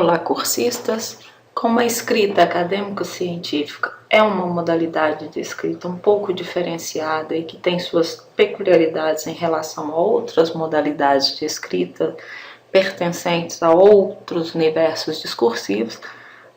Olá, cursistas! Como a escrita acadêmico-científica é uma modalidade de escrita um pouco diferenciada e que tem suas peculiaridades em relação a outras modalidades de escrita pertencentes a outros universos discursivos,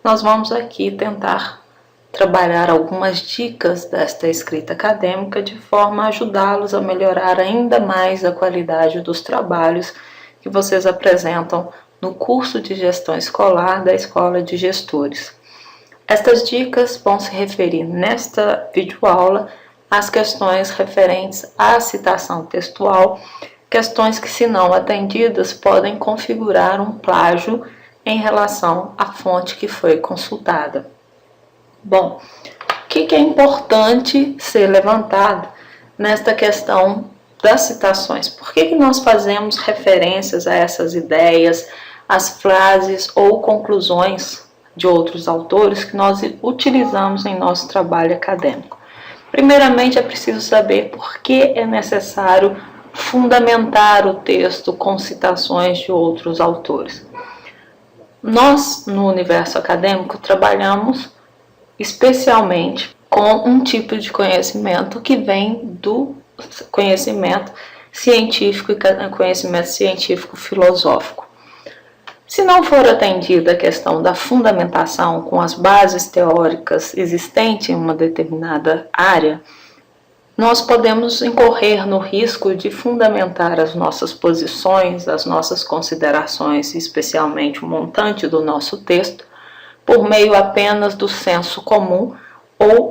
nós vamos aqui tentar trabalhar algumas dicas desta escrita acadêmica de forma a ajudá-los a melhorar ainda mais a qualidade dos trabalhos que vocês apresentam no curso de gestão escolar da Escola de Gestores. Estas dicas vão se referir nesta videoaula às questões referentes à citação textual, questões que, se não atendidas, podem configurar um plágio em relação à fonte que foi consultada. Bom, o que é importante ser levantado nesta questão das citações? Por que nós fazemos referências a essas ideias, as frases ou conclusões de outros autores que nós utilizamos em nosso trabalho acadêmico? Primeiramente, é preciso saber por que é necessário fundamentar o texto com citações de outros autores. Nós, no universo acadêmico, trabalhamos especialmente com um tipo de conhecimento que vem do conhecimento científico e conhecimento científico filosófico. Se não for atendida a questão da fundamentação com as bases teóricas existentes em uma determinada área, nós podemos incorrer no risco de fundamentar as nossas posições, as nossas considerações, especialmente o montante do nosso texto, por meio apenas do senso comum ou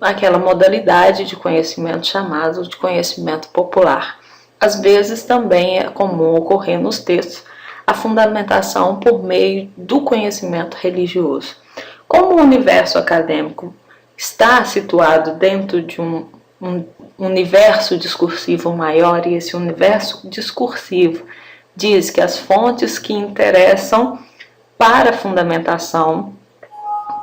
aquela modalidade de conhecimento chamado de conhecimento popular. Às vezes também é comum ocorrer nos textos a fundamentação por meio do conhecimento religioso. Como o universo acadêmico está situado dentro de um universo discursivo maior, e esse universo discursivo diz que as fontes que interessam para a fundamentação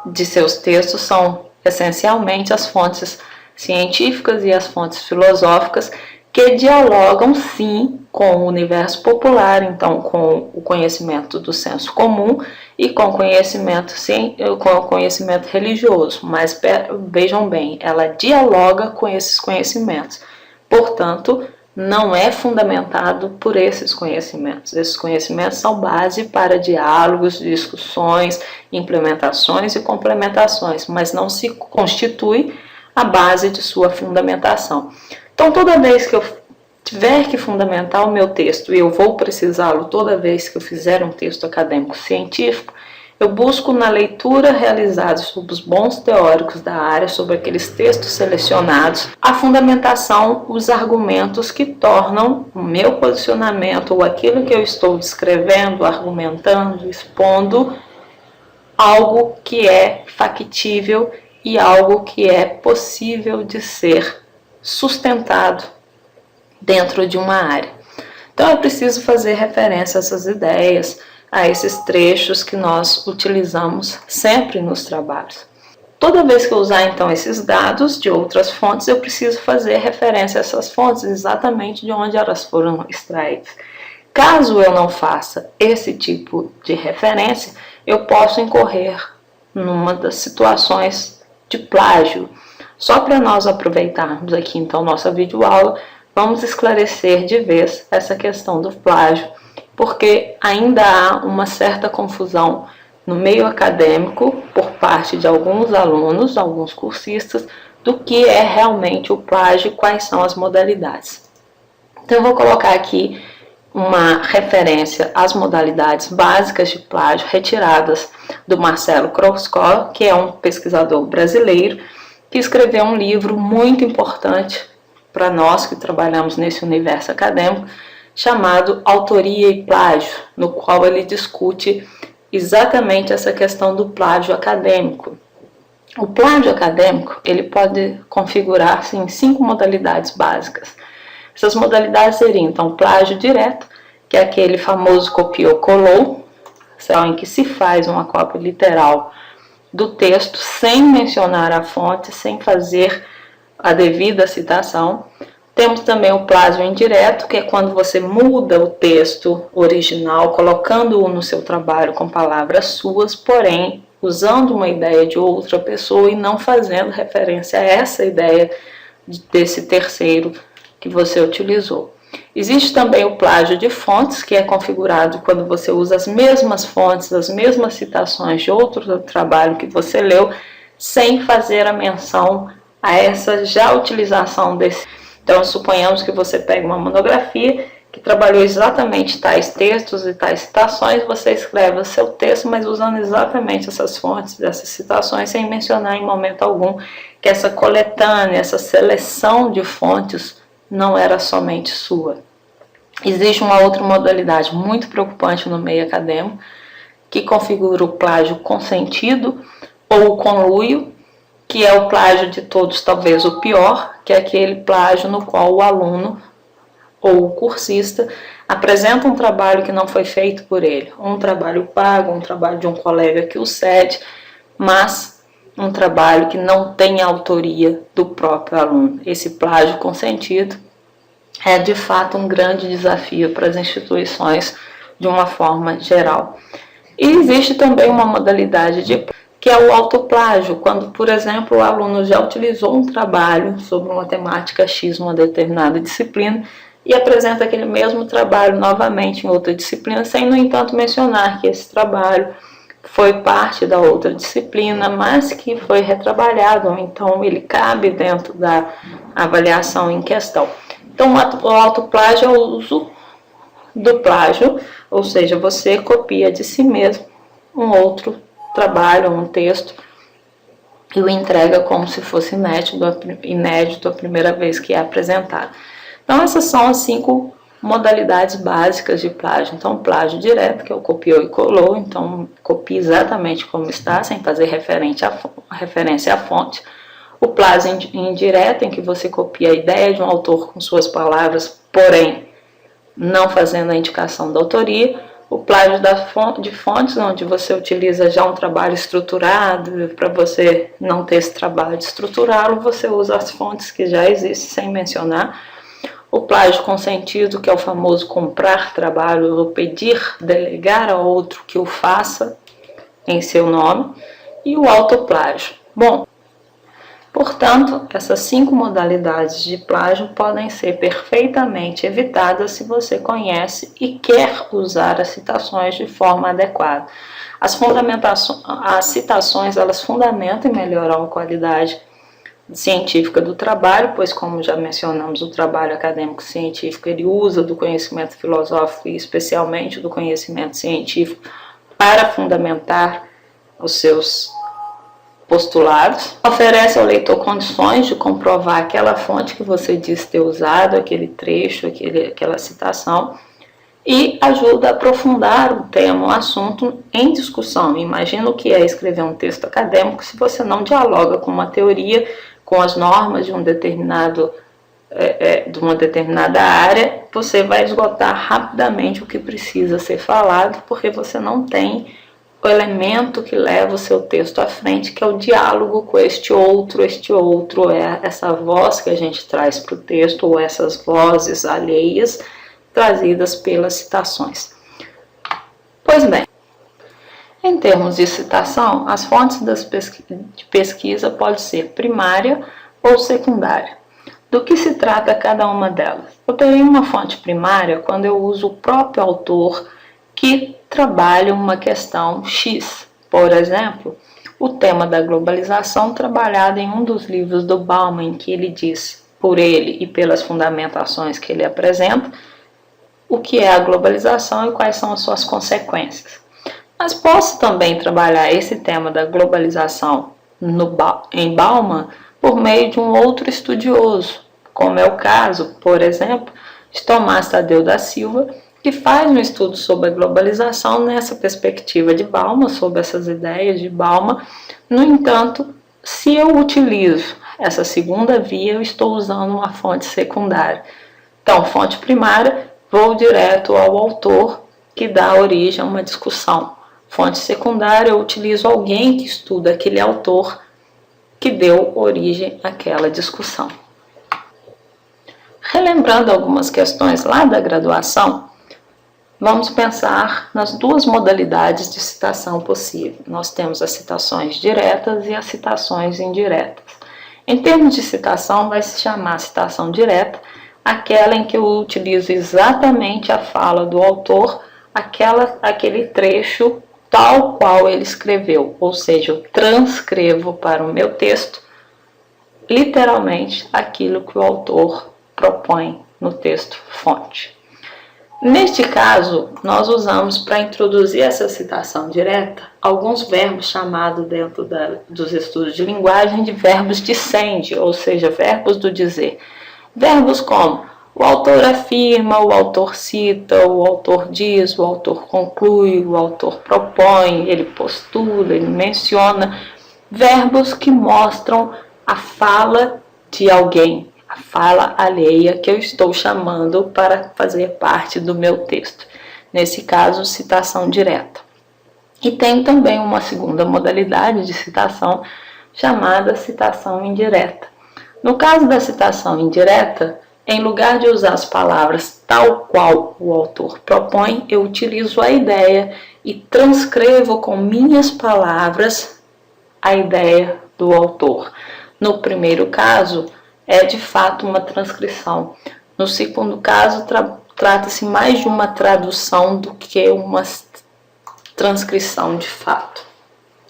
de seus textos são essencialmente as fontes científicas e as fontes filosóficas, que dialogam sim com o universo popular, então com o conhecimento do senso comum e com o conhecimento religioso, mas vejam bem, ela dialoga com esses conhecimentos, portanto, não é fundamentado por esses conhecimentos. Esses conhecimentos são base para diálogos, discussões, implementações e complementações, mas não se constitui a base de sua fundamentação. Então, toda vez que eu tiver que fundamentar o meu texto, e eu vou precisá-lo toda vez que eu fizer um texto acadêmico científico, eu busco na leitura realizada sobre os bons teóricos da área, sobre aqueles textos selecionados, a fundamentação, os argumentos que tornam o meu posicionamento ou aquilo que eu estou descrevendo, argumentando, expondo, algo que é factível e algo que é possível de ser sustentado dentro de uma área. Então é preciso fazer referência a essas ideias, a esses trechos que nós utilizamos sempre nos trabalhos. Toda vez que eu usar então esses dados de outras fontes, eu preciso fazer referência a essas fontes exatamente de onde elas foram extraídas. Caso eu não faça esse tipo de referência, eu posso incorrer numa das situações de plágio. Só para nós aproveitarmos aqui então nossa videoaula, vamos esclarecer de vez essa questão do plágio, porque ainda há uma certa confusão no meio acadêmico por parte de alguns alunos, alguns cursistas, do que é realmente o plágio e quais são as modalidades. Então eu vou colocar aqui uma referência às modalidades básicas de plágio retiradas do Marcelo Croscó, que é um pesquisador brasileiro, que escreveu um livro muito importante para nós que trabalhamos nesse universo acadêmico, chamado Autoria e Plágio, no qual ele discute exatamente essa questão do plágio acadêmico. O plágio acadêmico ele pode configurar-se em 5 modalidades básicas. Essas modalidades seriam, então, plágio direto, que é aquele famoso copiou-colou, em que se faz uma cópia literal do texto sem mencionar a fonte, sem fazer a devida citação. Temos também o plágio indireto, que é quando você muda o texto original, colocando-o no seu trabalho com palavras suas, porém usando uma ideia de outra pessoa e não fazendo referência a essa ideia desse terceiro que você utilizou. Existe também o plágio de fontes, que é configurado quando você usa as mesmas fontes, as mesmas citações de outro trabalho que você leu, sem fazer a menção a essa já utilização desse. Então, suponhamos que você pega uma monografia que trabalhou exatamente tais textos e tais citações, você escreve o seu texto, mas usando exatamente essas fontes, essas citações, sem mencionar em momento algum que essa coletânea, essa seleção de fontes não era somente sua. Existe uma outra modalidade muito preocupante no meio acadêmico, que configura o plágio consentido ou o conluio, que é o plágio de todos, talvez o pior, que é aquele plágio no qual o aluno ou o cursista apresenta um trabalho que não foi feito por ele, um trabalho pago, um trabalho de um colega que o cede, mas um trabalho que não tem autoria do próprio aluno. Esse plágio consentido é de fato um grande desafio para as instituições de uma forma geral. E existe também uma modalidade que é o autoplágio, quando, por exemplo, o aluno já utilizou um trabalho sobre uma temática X, uma determinada disciplina, e apresenta aquele mesmo trabalho novamente em outra disciplina, sem, no entanto, mencionar que esse trabalho foi parte da outra disciplina, mas que foi retrabalhado, então ele cabe dentro da avaliação em questão. Então, o autoplágio é o uso do plágio, ou seja, você copia de si mesmo um outro trabalho, um texto, e o entrega como se fosse inédito a primeira vez que é apresentado. Então, essas são as 5 modalidades básicas de plágio. Então, plágio direto, que é o copiou e colou, então copia exatamente como está, sem fazer referência à fonte. O plágio indireto, em que você copia a ideia de um autor com suas palavras, porém não fazendo a indicação da autoria. O plágio de fontes, onde você utiliza já um trabalho estruturado, para você não ter esse trabalho de estruturá-lo, você usa as fontes que já existem sem mencionar. O plágio consentido, que é o famoso comprar trabalho ou pedir, delegar a outro que o faça em seu nome. E o autoplágio. Bom, portanto, essas 5 modalidades de plágio podem ser perfeitamente evitadas se você conhece e quer usar as citações de forma adequada. As citações, elas fundamentam e melhoram a qualidade científica do trabalho, pois, como já mencionamos, o trabalho acadêmico científico ele usa do conhecimento filosófico e especialmente do conhecimento científico para fundamentar os seus postulados, oferece ao leitor condições de comprovar aquela fonte que você diz ter usado, aquele trecho, aquela citação, e ajuda a aprofundar o tema, o assunto em discussão. Imagina o que é escrever um texto acadêmico se você não dialoga com uma teoria, com as normas de uma determinada área, você vai esgotar rapidamente o que precisa ser falado, porque você não tem o elemento que leva o seu texto à frente, que é o diálogo com este outro é essa voz que a gente traz para o texto, ou essas vozes alheias trazidas pelas citações. Pois bem, em termos de citação, as fontes de pesquisa podem ser primária ou secundária. Do que se trata cada uma delas? Eu tenho uma fonte primária quando eu uso o próprio autor que trabalha uma questão X. Por exemplo, o tema da globalização trabalhado em um dos livros do Bauman, em que ele diz, por ele e pelas fundamentações que ele apresenta, o que é a globalização e quais são as suas consequências. Mas posso também trabalhar esse tema da globalização em Bauman por meio de um outro estudioso, como é o caso, por exemplo, de Tomás Tadeu da Silva, que faz um estudo sobre a globalização nessa perspectiva de Bauman, sobre essas ideias de Bauman. No entanto, se eu utilizo essa segunda via, eu estou usando uma fonte secundária. Então, fonte primária, vou direto ao autor que dá origem a uma discussão. Fonte secundária, eu utilizo alguém que estuda aquele autor que deu origem àquela discussão. Relembrando algumas questões lá da graduação, vamos pensar nas duas modalidades de citação possível. Nós temos as citações diretas e as citações indiretas. Em termos de citação, vai se chamar citação direta aquela em que eu utilizo exatamente a fala do autor, aquele trecho tal qual ele escreveu, ou seja, eu transcrevo para o meu texto literalmente aquilo que o autor propõe no texto fonte. Neste caso, nós usamos para introduzir essa citação direta alguns verbos chamados dentro dos estudos de linguagem de verbos dicende, ou seja, verbos do dizer. Verbos como o autor afirma, o autor cita, o autor diz, o autor conclui, o autor propõe, ele postula, ele menciona. Verbos que mostram a fala de alguém, a fala alheia que eu estou chamando para fazer parte do meu texto. Nesse caso, citação direta. E tem também uma segunda modalidade de citação chamada citação indireta. No caso da citação indireta, em lugar de usar as palavras tal qual o autor propõe, eu utilizo a ideia e transcrevo com minhas palavras a ideia do autor. No primeiro caso, é de fato uma transcrição. No segundo caso, trata-se mais de uma tradução do que uma transcrição de fato.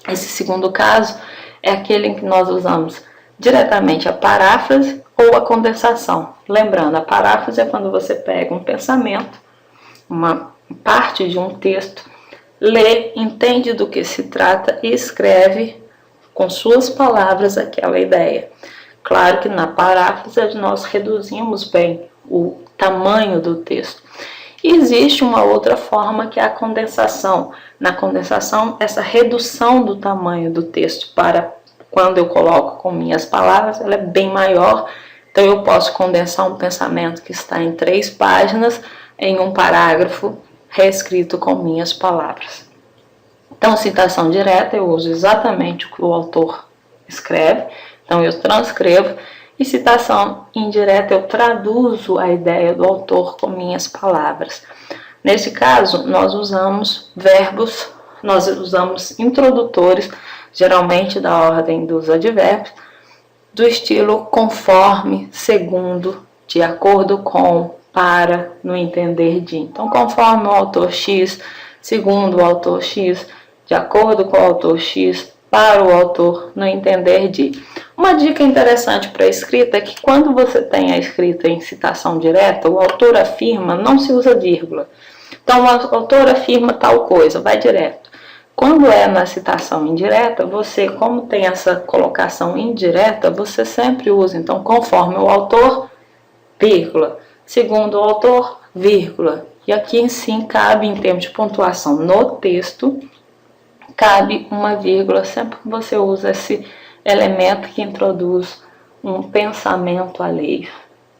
Esse segundo caso é aquele em que nós usamos diretamente a paráfrase ou a condensação. Lembrando, a paráfrase é quando você pega um pensamento, uma parte de um texto, lê, entende do que se trata e escreve com suas palavras aquela ideia. Claro que na paráfrase nós reduzimos bem o tamanho do texto. E existe uma outra forma que é a condensação. Na condensação, essa redução do tamanho do texto para quando eu coloco com minhas palavras, ela é bem maior. Então eu posso condensar um pensamento que está em 3 páginas em um parágrafo reescrito com minhas palavras. Então, citação direta, eu uso exatamente o que o autor escreve, então eu transcrevo, e citação indireta, eu traduzo a ideia do autor com minhas palavras. Nesse caso, nós usamos verbos, nós usamos introdutores, geralmente da ordem dos advérbios, do estilo conforme, segundo, de acordo com, para, no entender de. Então, conforme o autor X, segundo o autor X, de acordo com o autor X, para o autor, no entender de. Uma dica interessante para a escrita é que quando você tem a escrita em citação direta, o autor afirma, não se usa vírgula. Então, o autor afirma tal coisa, vai direto. Quando é na citação indireta, você, como tem essa colocação indireta, você sempre usa, então, conforme o autor, vírgula, segundo o autor, vírgula. E aqui, sim, cabe, em termos de pontuação no texto, cabe uma vírgula sempre que você usa esse elemento que introduz um pensamento alheio.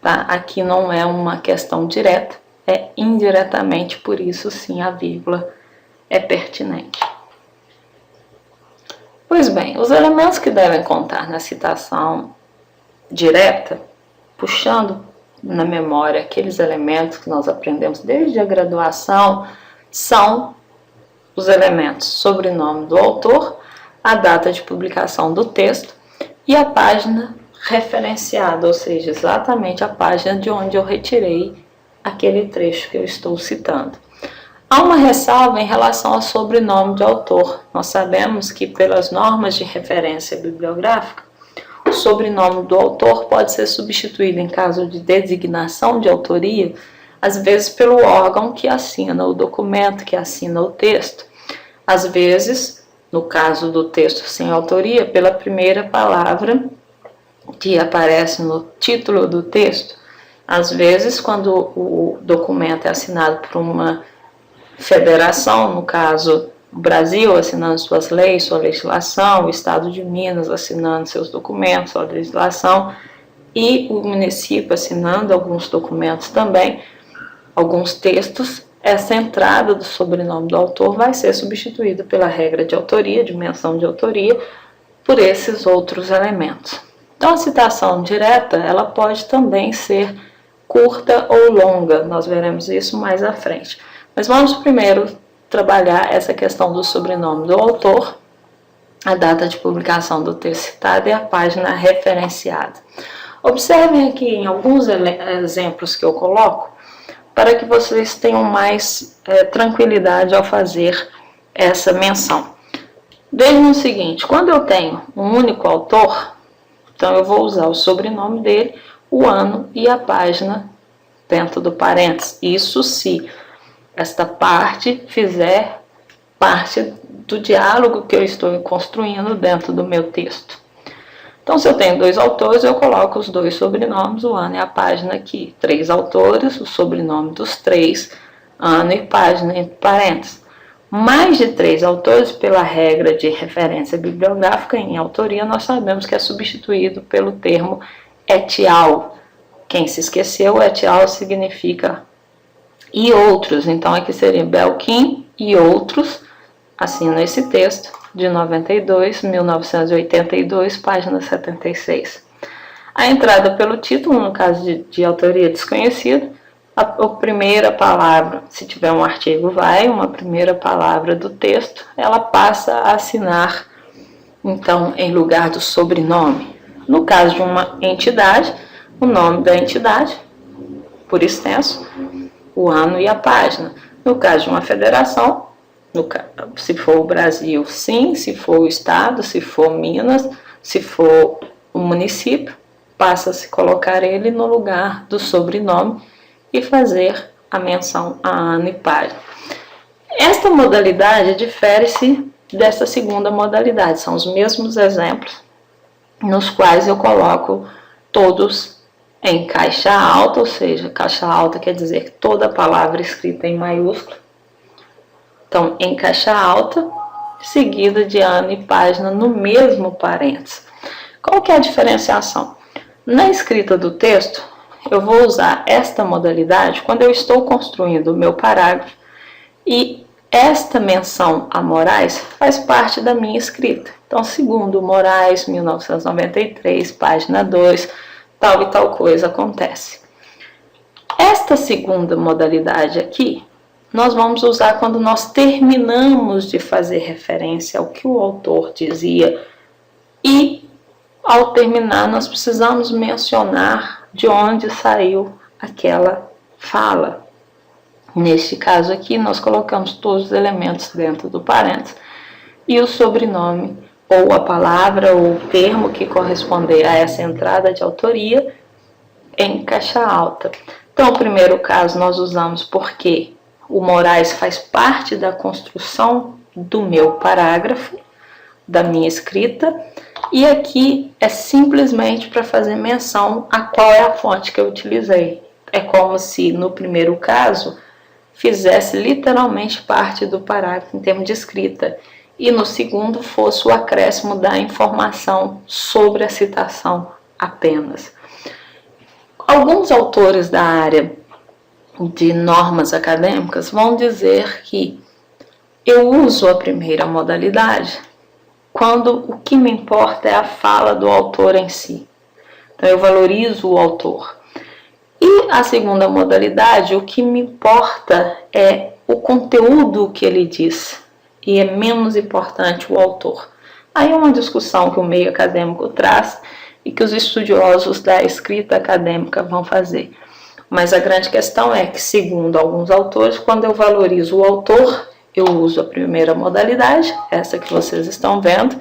Tá? Aqui não é uma questão direta, é indiretamente, por isso sim a vírgula é pertinente. Pois bem, os elementos que devem contar na citação direta, puxando na memória aqueles elementos que nós aprendemos desde a graduação, são os elementos sobrenome do autor, a data de publicação do texto e a página referenciada, ou seja, exatamente a página de onde eu retirei aquele trecho que eu estou citando. Há uma ressalva em relação ao sobrenome de autor. Nós sabemos que, pelas normas de referência bibliográfica, o sobrenome do autor pode ser substituído em caso de designação de autoria, às vezes pelo órgão que assina o documento, que assina o texto. Às vezes, no caso do texto sem autoria, pela primeira palavra que aparece no título do texto. Às vezes, quando o documento é assinado por uma federação, no caso o Brasil assinando suas leis, sua legislação, o Estado de Minas assinando seus documentos, sua legislação, e o município assinando alguns documentos também, alguns textos, essa entrada do sobrenome do autor vai ser substituída pela regra de autoria, de menção de autoria, por esses outros elementos. Então, a citação direta, ela pode também ser curta ou longa. Nós veremos isso mais à frente. Mas vamos primeiro trabalhar essa questão do sobrenome do autor, a data de publicação do texto citado e a página referenciada. Observem aqui em alguns exemplos que eu coloco, para que vocês tenham mais tranquilidade ao fazer essa menção. Vejam o seguinte, quando eu tenho um único autor, então eu vou usar o sobrenome dele, o ano e a página dentro do parênteses. Isso se esta parte fizer parte do diálogo que eu estou construindo dentro do meu texto. Então, se eu tenho 2 autores, eu coloco os 2 sobrenomes, o ano e a página aqui. 3 autores, o sobrenome dos 3, ano e página entre parênteses. Mais de 3 autores, pela regra de referência bibliográfica em autoria, nós sabemos que é substituído pelo termo et al. Quem se esqueceu, et al. Significa e outros. Então, aqui seria Belkin e outros, assina esse texto, de 1982, página 76. A entrada pelo título, no caso de autoria desconhecida, a primeira palavra, se tiver um artigo uma primeira palavra do texto, ela passa a assinar, então, em lugar do sobrenome. No caso de uma entidade, o nome da entidade, por extenso, o ano e a página. No caso de uma federação, se for o Brasil, sim, se for o Estado, se for Minas, se for o município, passa a se colocar ele no lugar do sobrenome e fazer a menção a ano e página. Esta modalidade difere-se dessa segunda modalidade, são os mesmos exemplos nos quais eu coloco todos em caixa alta, ou seja, caixa alta quer dizer que toda palavra escrita em maiúsculo. Então, em caixa alta, seguida de ano e página no mesmo parênteses. Qual que é a diferenciação? Na escrita do texto, eu vou usar esta modalidade quando eu estou construindo o meu parágrafo e esta menção a Moraes faz parte da minha escrita. Então, segundo Moraes, 1993, página 2, tal e tal coisa acontece. Esta segunda modalidade aqui, nós vamos usar quando nós terminamos de fazer referência ao que o autor dizia e, ao terminar, nós precisamos mencionar de onde saiu aquela fala. Neste caso aqui, nós colocamos todos os elementos dentro do parênteses e o sobrenome, ou a palavra, ou o termo que corresponder a essa entrada de autoria em caixa alta. Então, o primeiro caso nós usamos porque o Moraes faz parte da construção do meu parágrafo, da minha escrita, e aqui é simplesmente para fazer menção a qual é a fonte que eu utilizei. É como se no primeiro caso fizesse literalmente parte do parágrafo em termos de escrita, e no segundo fosse o acréscimo da informação sobre a citação apenas. Alguns autores da área de normas acadêmicas vão dizer que eu uso a primeira modalidade quando o que me importa é a fala do autor em si. Então eu valorizo o autor. E a segunda modalidade, o que me importa é o conteúdo que ele diz e é menos importante o autor. Aí é uma discussão que o meio acadêmico traz e que os estudiosos da escrita acadêmica vão fazer. Mas a grande questão é que, segundo alguns autores, quando eu valorizo o autor, eu uso a primeira modalidade, essa que vocês estão vendo,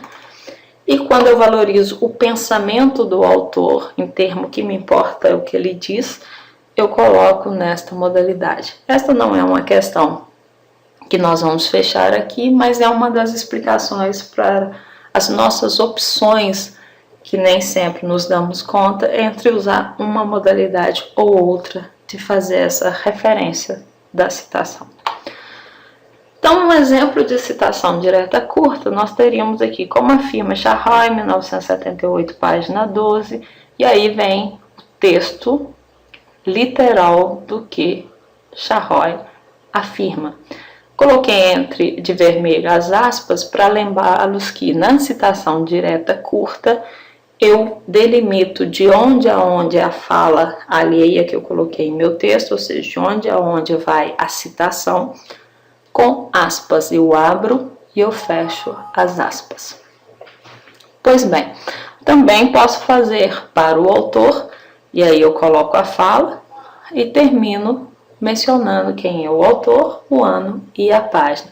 e quando eu valorizo o pensamento do autor, em termo que me importa é o que ele diz, eu coloco nesta modalidade. Esta não é uma questão que nós vamos fechar aqui, mas é uma das explicações para as nossas opções, que nem sempre nos damos conta, entre usar uma modalidade ou outra de fazer essa referência da citação. Então, um exemplo de citação direta curta, nós teríamos aqui, como afirma Charroy, 1978, página 12, e aí vem o texto literal do que Charroy afirma. Coloquei de vermelho as aspas para lembrá-los que na citação direta curta eu delimito de onde a onde é a fala alheia que eu coloquei em meu texto, ou seja, de onde a onde vai a citação, com aspas. Eu abro e eu fecho as aspas. Pois bem, também posso fazer para o autor, e aí eu coloco a fala e termino mencionando quem é o autor, o ano e a página.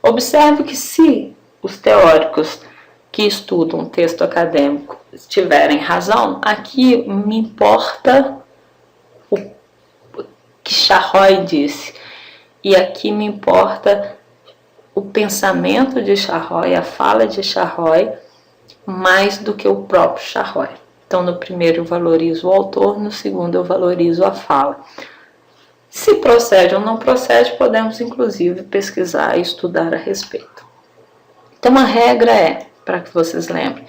Observe que se os teóricos que estudam um texto acadêmico tiverem razão, aqui me importa o que Charroy disse, e aqui me importa o pensamento de Charroy, a fala de Charroy, mais do que o próprio Charroy. Então, no primeiro eu valorizo o autor, no segundo eu valorizo a fala. Se procede ou não procede, podemos inclusive pesquisar e estudar a respeito. Então, a regra é, para que vocês lembrem,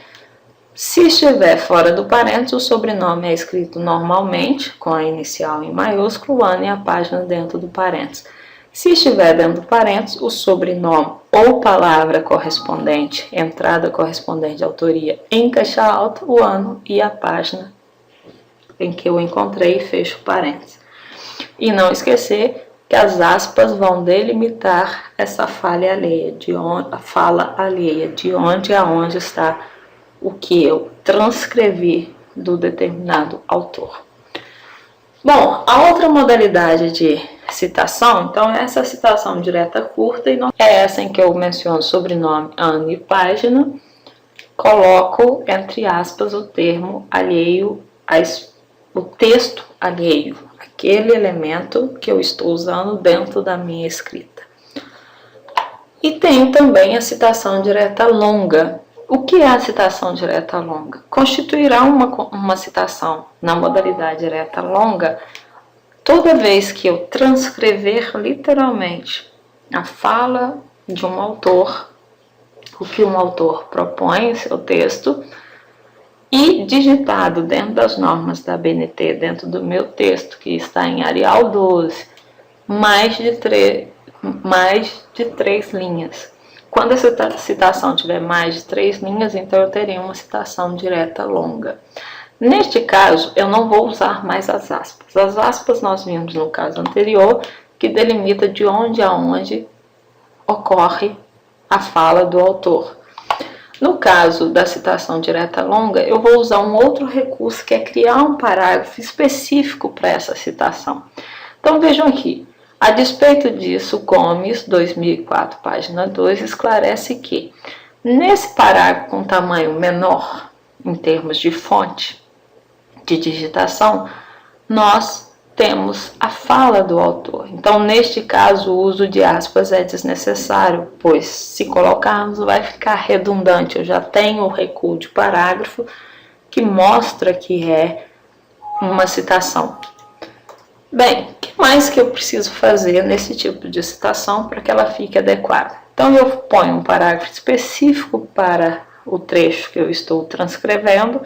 se estiver fora do parênteses, o sobrenome é escrito normalmente, com a inicial em maiúsculo, o ano e a página dentro do parênteses. Se estiver dentro do parênteses, o sobrenome ou palavra correspondente, entrada correspondente de autoria em caixa alta, o ano e a página em que eu encontrei e fecho o parênteses. E não esquecer que as aspas vão delimitar essa fala alheia, de onde a onde está o que eu transcrevi do determinado autor. Bom, a outra modalidade de citação, então, é essa citação direta curta, e é essa em que eu menciono sobrenome, ano e página, coloco entre aspas o termo alheio, o texto alheio, aquele elemento que eu estou usando dentro da minha escrita. E tem também a citação direta longa. O que é a citação direta longa? Constituirá uma citação na modalidade direta longa toda vez que eu transcrever literalmente a fala de um autor, o que um autor propõe em seu texto, e digitado dentro das normas da ABNT, dentro do meu texto, que está em Arial 12, mais de 3 linhas. Quando essa citação tiver mais de 3 linhas, então eu terei uma citação direta longa. Neste caso, eu não vou usar mais as aspas. As aspas nós vimos no caso anterior, que delimita de onde a onde ocorre a fala do autor. No caso da citação direta longa, eu vou usar um outro recurso, que é criar um parágrafo específico para essa citação. Então vejam aqui, a despeito disso, Gomes, 2004, página 2, esclarece que, nesse parágrafo com tamanho menor, em termos de fonte de digitação, nós temos a fala do autor. Então, neste caso, o uso de aspas é desnecessário, pois se colocarmos vai ficar redundante. Eu já tenho o recuo de parágrafo que mostra que é uma citação. Bem, o que mais que eu preciso fazer nesse tipo de citação para que ela fique adequada? Então, eu ponho um parágrafo específico para o trecho que eu estou transcrevendo,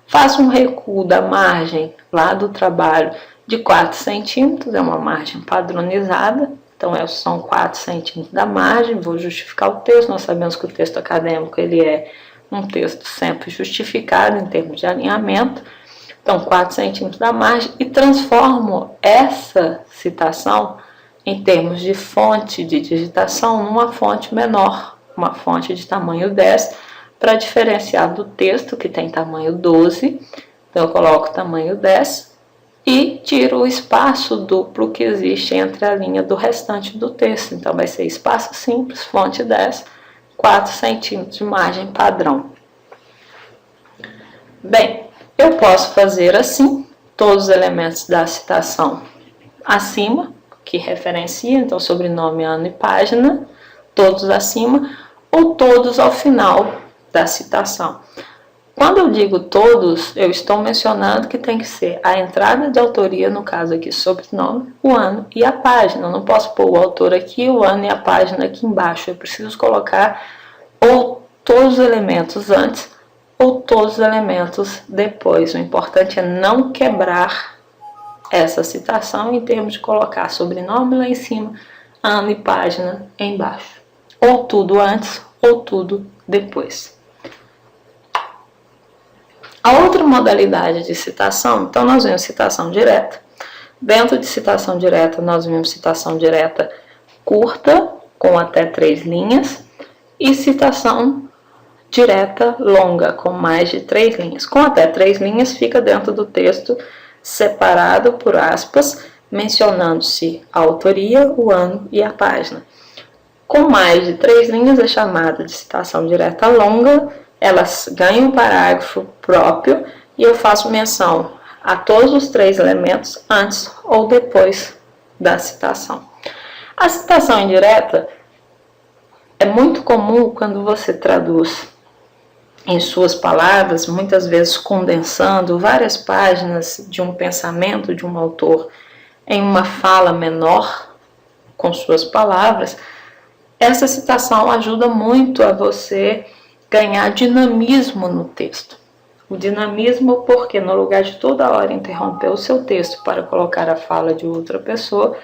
faço um recuo da margem lá do trabalho de 4 centímetros, é uma margem padronizada, então são 4 centímetros da margem, vou justificar o texto. Nós sabemos que o texto acadêmico ele é um texto sempre justificado em termos de alinhamento, então 4 centímetros da margem, e transformo essa citação em termos de fonte de digitação numa fonte menor, uma fonte de tamanho 10, para diferenciar do texto que tem tamanho 12, então eu coloco tamanho 10, e tiro o espaço duplo que existe entre a linha do restante do texto. Então, vai ser espaço simples, fonte 10, 4 centímetros de margem padrão. Bem, eu posso fazer assim, todos os elementos da citação acima, que referencia, então, sobrenome, ano e página, todos acima, ou todos ao final da citação. Quando eu digo todos, eu estou mencionando que tem que ser a entrada de autoria, no caso aqui, sobrenome, o ano e a página. Eu não posso pôr o autor aqui, o ano e a página aqui embaixo. Eu preciso colocar ou todos os elementos antes ou todos os elementos depois. O importante é não quebrar essa citação em termos de colocar sobrenome lá em cima, ano e página embaixo. Ou tudo antes ou tudo depois. A outra modalidade de citação, então nós vimos citação direta. Dentro de citação direta, nós vimos citação direta curta, com até 3 linhas, e citação direta longa, com mais de 3 linhas. Com até 3 linhas, fica dentro do texto, separado por aspas, mencionando-se a autoria, o ano e a página. Com mais de 3 linhas é chamada de citação direta longa, elas ganham um parágrafo próprio e eu faço menção a todos os 3 elementos antes ou depois da citação. A citação indireta é muito comum quando você traduz em suas palavras, muitas vezes condensando várias páginas de um pensamento de um autor em uma fala menor com suas palavras. Essa citação ajuda muito a você ganhar dinamismo no texto. O dinamismo porque no lugar de toda hora interromper o seu texto para colocar a fala de outra pessoa,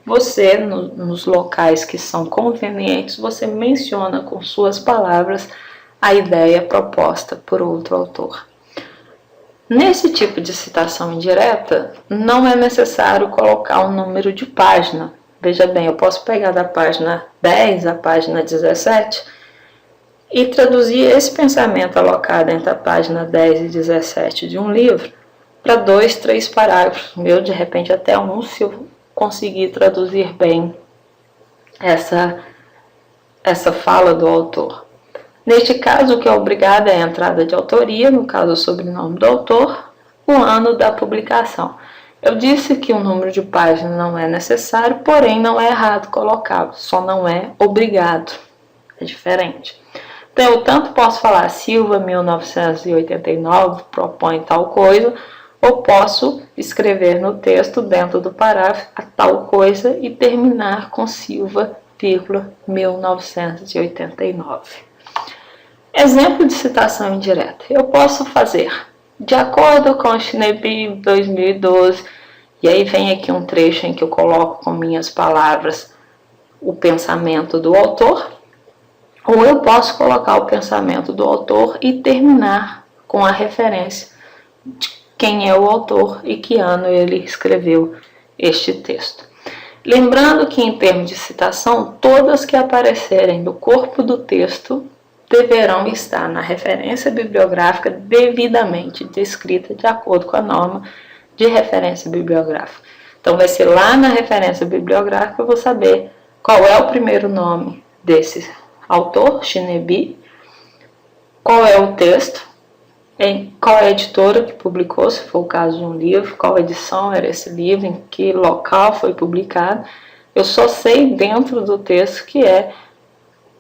você, nos locais que são convenientes, você menciona com suas palavras a ideia proposta por outro autor. Nesse tipo de citação indireta, não é necessário colocar um número de página. Veja bem, eu posso pegar da página 10 à página 17 e traduzir esse pensamento alocado entre a página 10 e 17 de um livro para 2, 3 parágrafos, meu, de repente até um, se eu conseguir traduzir bem essa fala do autor. Neste caso, o que é obrigado é a entrada de autoria, no caso o sobrenome do autor, o ano da publicação. Eu disse que o número de páginas não é necessário, porém não é errado colocá-lo, só não é obrigado, é diferente. Então, eu tanto posso falar Silva 1989 propõe tal coisa, ou posso escrever no texto, dentro do parágrafo, a tal coisa e terminar com Silva, 1989. Exemplo de citação indireta. Eu posso fazer, de acordo com o Schneebi 2012, e aí vem aqui um trecho em que eu coloco com minhas palavras o pensamento do autor, ou eu posso colocar o pensamento do autor e terminar com a referência de quem é o autor e que ano ele escreveu este texto. Lembrando que em termos de citação, todas que aparecerem no corpo do texto deverão estar na referência bibliográfica devidamente descrita de acordo com a norma de referência bibliográfica. Então vai ser lá na referência bibliográfica eu vou saber qual é o primeiro nome desse autor, Schneebi, qual é o texto, qual é a editora que publicou, se for o caso de um livro, qual edição era esse livro, em que local foi publicado. Eu só sei dentro do texto que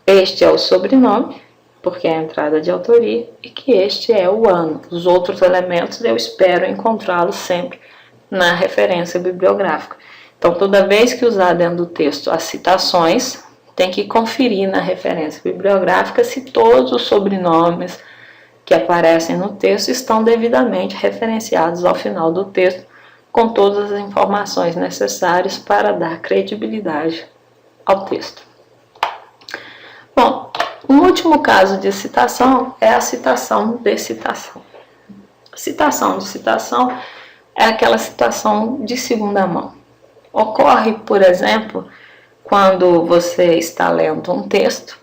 este é o sobrenome, porque é a entrada de autoria, e que este é o ano. Os outros elementos eu espero encontrá-los sempre na referência bibliográfica. Então, toda vez que usar dentro do texto as citações, tem que conferir na referência bibliográfica se todos os sobrenomes que aparecem no texto estão devidamente referenciados ao final do texto, com todas as informações necessárias para dar credibilidade ao texto. Bom, um último caso de citação é a citação de citação. Citação de citação é aquela citação de segunda mão. Ocorre, por exemplo, quando você está lendo um texto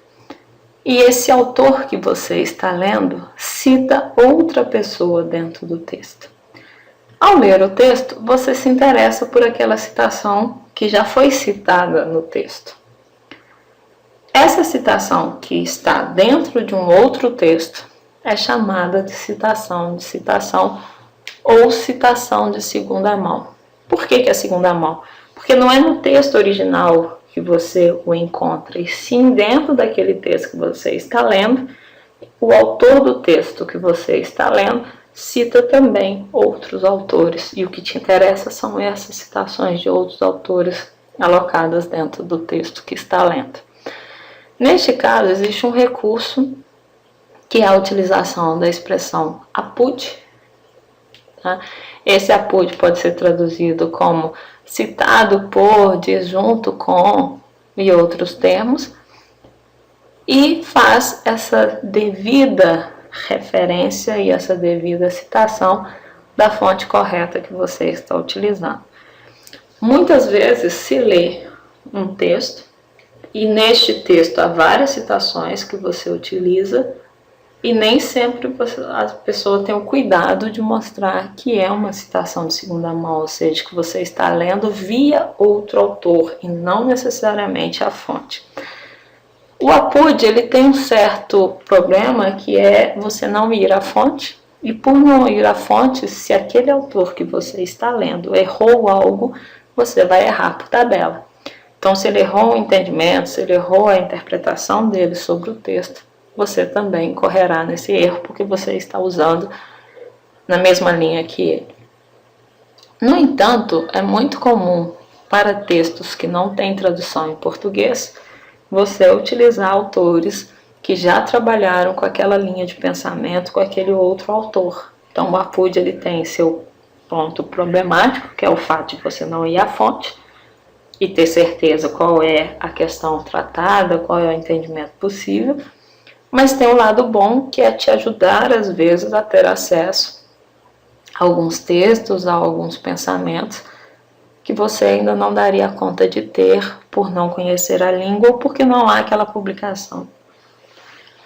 e esse autor que você está lendo cita outra pessoa dentro do texto. Ao ler o texto, você se interessa por aquela citação que já foi citada no texto. Essa citação que está dentro de um outro texto é chamada de citação ou citação de segunda mão. Por que é segunda mão? Porque não é no texto original que você o encontra, e sim dentro daquele texto que você está lendo, o autor do texto que você está lendo cita também outros autores, e o que te interessa são essas citações de outros autores alocadas dentro do texto que está lendo. Neste caso, existe um recurso que é a utilização da expressão apud. Tá? Esse apud pode ser traduzido como citado por, diz junto com e outros termos, e faz essa devida referência e essa devida citação da fonte correta que você está utilizando. Muitas vezes se lê um texto e neste texto há várias citações que você utiliza e nem sempre a pessoa tem o cuidado de mostrar que é uma citação de segunda mão, ou seja, que você está lendo via outro autor e não necessariamente a fonte. O APUD ele tem um certo problema que é você não ir à fonte, e por não ir à fonte, se aquele autor que você está lendo errou algo, você vai errar por tabela. Então, se ele errou o entendimento, se ele errou a interpretação dele sobre o texto, você também correrá nesse erro, porque você está usando na mesma linha que ele. No entanto, é muito comum para textos que não têm tradução em português, você utilizar autores que já trabalharam com aquela linha de pensamento, com aquele outro autor. Então, o APUD ele tem seu ponto problemático, que é o fato de você não ir à fonte e ter certeza qual é a questão tratada, qual é o entendimento possível, mas tem um lado bom que é te ajudar, às vezes, a ter acesso a alguns textos, a alguns pensamentos que você ainda não daria conta de ter por não conhecer a língua ou porque não há aquela publicação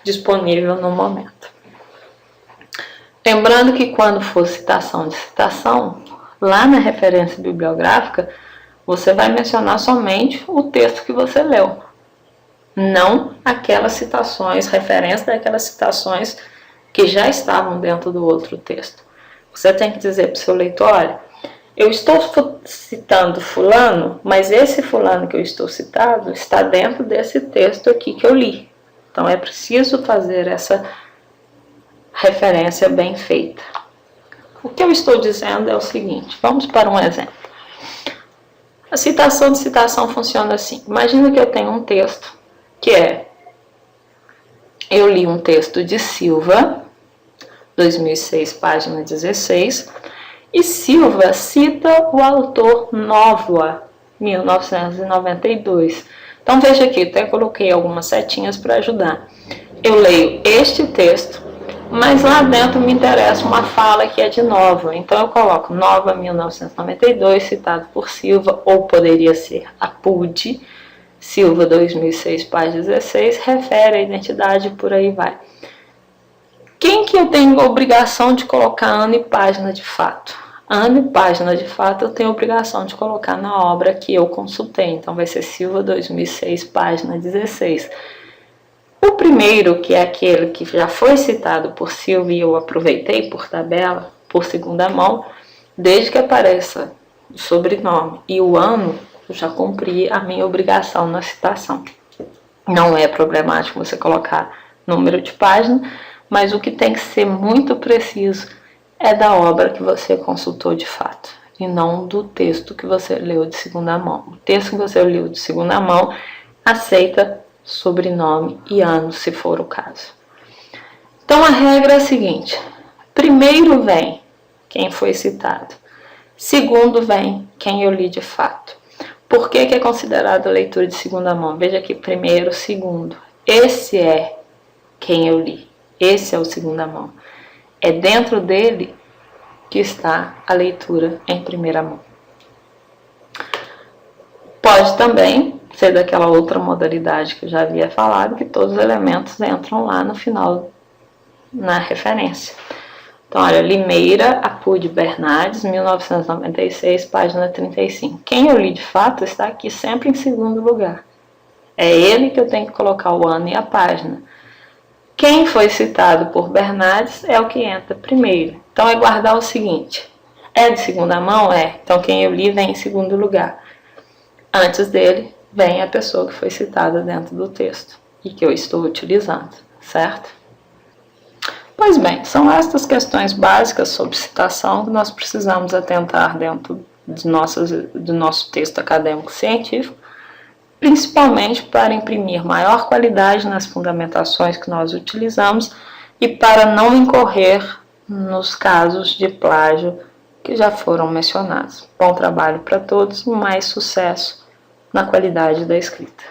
disponível no momento. Lembrando que quando for citação de citação, lá na referência bibliográfica, você vai mencionar somente o texto que você leu, não aquelas citações, referência daquelas citações que já estavam dentro do outro texto. Você tem que dizer para o seu leitor, olha, eu estou citando fulano, mas esse fulano que eu estou citando está dentro desse texto aqui que eu li. Então é preciso fazer essa referência bem feita. O que eu estou dizendo é o seguinte, vamos para um exemplo. A citação de citação funciona assim. Imagina que eu tenho um texto que eu li um texto de Silva, 2006, página 16, e Silva cita o autor Novoa, 1992. Então veja aqui, até coloquei algumas setinhas para ajudar. Eu leio este texto, mas lá dentro me interessa uma fala que é de Nova. Então eu coloco Nova 1992, citado por Silva, ou poderia ser APUD, Silva 2006, página 16, refere a identidade e por aí vai. Quem que eu tenho a obrigação de colocar ano e página de fato? Ano e página de fato eu tenho a obrigação de colocar na obra que eu consultei. Então vai ser Silva 2006, página 16. O primeiro, que é aquele que já foi citado por Silva e eu aproveitei por tabela, por segunda mão, desde que apareça o sobrenome e o ano, eu já cumpri a minha obrigação na citação. Não é problemático você colocar número de página, mas o que tem que ser muito preciso é da obra que você consultou de fato, e não do texto que você leu de segunda mão. O texto que você leu de segunda mão aceita sobrenome e ano, se for o caso. Então a regra é a seguinte: primeiro vem quem foi citado, segundo vem quem eu li de fato. Por que é considerada leitura de segunda mão? Veja aqui, primeiro, segundo. Esse é quem eu li, esse é o segunda mão. É dentro dele que está a leitura em primeira mão. Pode também ser daquela outra modalidade que eu já havia falado, que todos os elementos entram lá no final, na referência. Então, olha, Limeira, APUD Bernardes, 1996, página 35. Quem eu li de fato está aqui sempre em segundo lugar. É ele que eu tenho que colocar o ano e a página. Quem foi citado por Bernardes é o que entra primeiro. Então, é guardar o seguinte. É de segunda mão? É. Então, quem eu li vem em segundo lugar. Antes dele, vem a pessoa que foi citada dentro do texto e que eu estou utilizando, certo? Pois bem, são estas questões básicas sobre citação que nós precisamos atentar dentro do nosso texto acadêmico científico, principalmente para imprimir maior qualidade nas fundamentações que nós utilizamos e para não incorrer nos casos de plágio que já foram mencionados. Bom trabalho para todos e mais sucesso na qualidade da escrita.